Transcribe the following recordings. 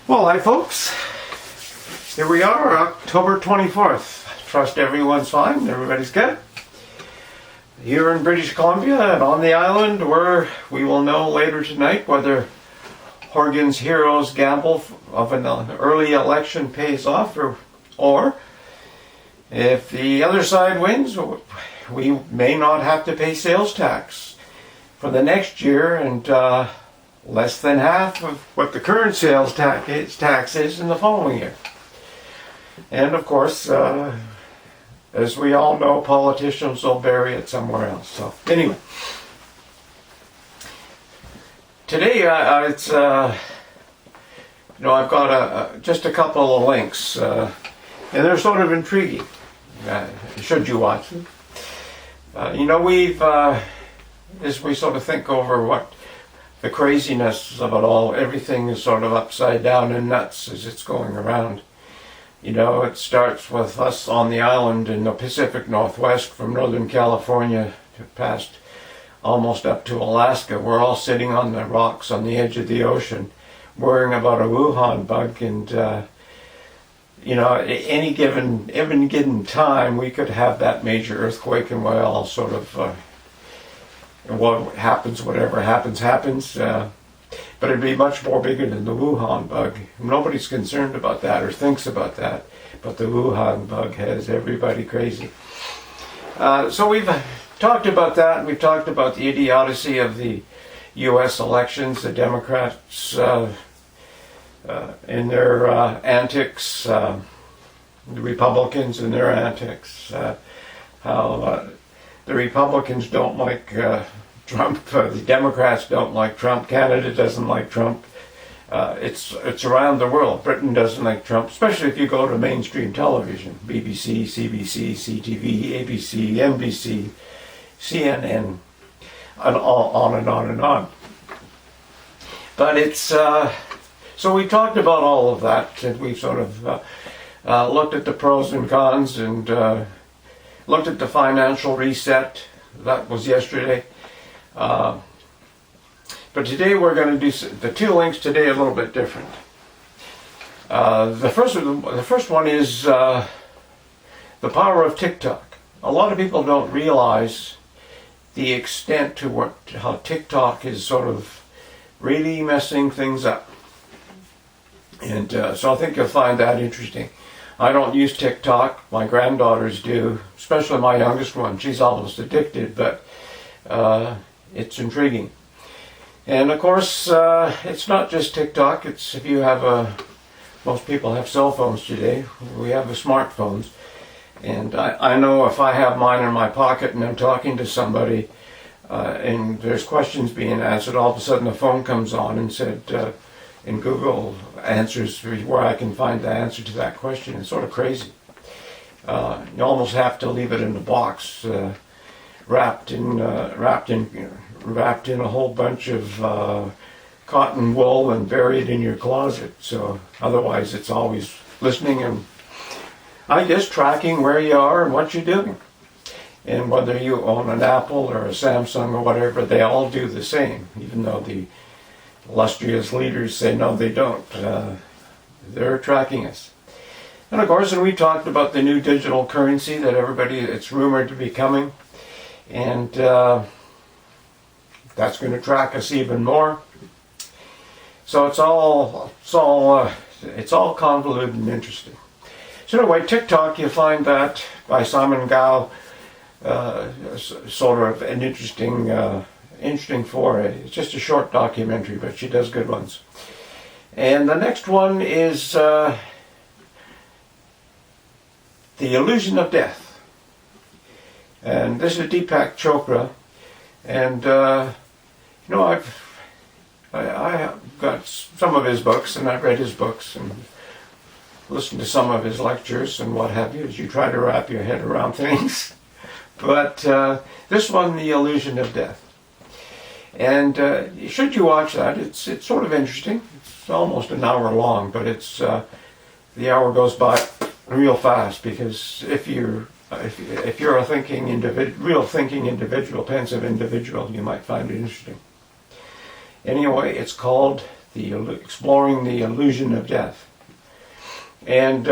Well, hi folks. Here we are, October 24th. Trust everyone's fine, everybody's good. Here in British Columbia and on the island, where we will know later tonight whether Horgan's Heroes gamble of an early election pays off or if the other side wins, we may not have to pay sales tax for the next year, and less than half of what the current sales tax is in the following year. And of course, as we all know, politicians will bury it somewhere else. So anyway, today it's I've got just a couple of links, and they're sort of intriguing. Should you watch them? We've as we sort of think over what the craziness of it all, everything is sort of upside down and nuts as it's going around. It starts with us on the island in the Pacific Northwest, from Northern California past almost up to Alaska. We're all sitting on the rocks on the edge of the ocean, worrying about a Wuhan bug, and any given time we could have that major earthquake, and we're all sort of what happens, whatever happens. But it'd be much more bigger than the Wuhan bug. Nobody's concerned about that or thinks about that, but the Wuhan bug has everybody crazy. So we've talked about that. We've talked about the idiocy of the U.S. elections, the Democrats in their antics, the Republicans in their antics, how the Republicans don't like Trump, the Democrats don't like Trump, Canada doesn't like Trump. It's around the world. Britain doesn't like Trump, especially if you go to mainstream television, BBC, CBC, CTV, ABC, NBC, CNN, and on and on and on. But it's, so we talked about all of that, and we sort of looked at the pros and cons, and looked at the financial reset. That was yesterday. But today we're going to do the two links today a little bit different. The first one is the power of TikTok. A lot of people don't realize the extent to how TikTok is sort of really messing things up. And so I think you'll find that interesting. I don't use TikTok. My granddaughters do, especially my youngest one. She's almost addicted, but it's intriguing. And of course, it's not just TikTok. It's if you have most people have cell phones today. We have the smartphones. And I know if I have mine in my pocket and I'm talking to somebody and there's questions being answered, all of a sudden the phone comes on and said, in Google answers where I can find the answer to that question. It's sort of crazy. You almost have to leave it in the box, wrapped in a whole bunch of cotton wool and buried in your closet. So otherwise, it's always listening and I guess tracking where you are and what you're doing. And whether you own an Apple or a Samsung or whatever, they all do the same, even though the illustrious leaders say no, they don't. They're tracking us. And of course, we talked about the new digital currency that it's rumored to be coming, and that's going to track us even more. So it's all convoluted and interesting. So anyway, TikTok, you find that by Simon Gao, sort of an interesting foray. It's just a short documentary, but she does good ones. And the next one is The Illusion of Death. And this is Deepak Chopra. And, I've got some of his books, and I've read his books, and listened to some of his lectures, and what have you, as you try to wrap your head around things. But this one, The Illusion of Death. And should you watch that, it's sort of interesting. It's almost an hour long, but the hour goes by real fast, because if you're a real thinking individual, pensive individual, you might find it interesting. Anyway, it's called exploring the illusion of death. And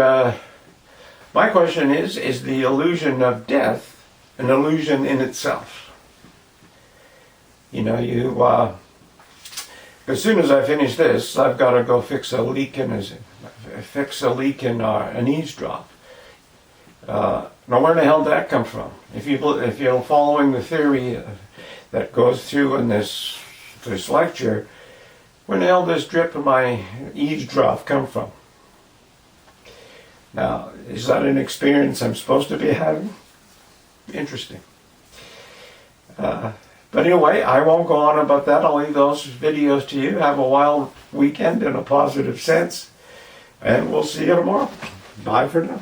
my question is the illusion of death an illusion in itself? You know, as soon as I finish this, I've got to go fix a leak in an eavesdrop. Now, where the hell did that come from? If you're following the theory that goes through in this lecture, where the hell does drip of my eavesdrop come from? Now, is that an experience I'm supposed to be having? Interesting. But anyway, I won't go on about that. I'll leave those videos to you. Have a wild weekend in a positive sense. And we'll see you tomorrow. Bye for now.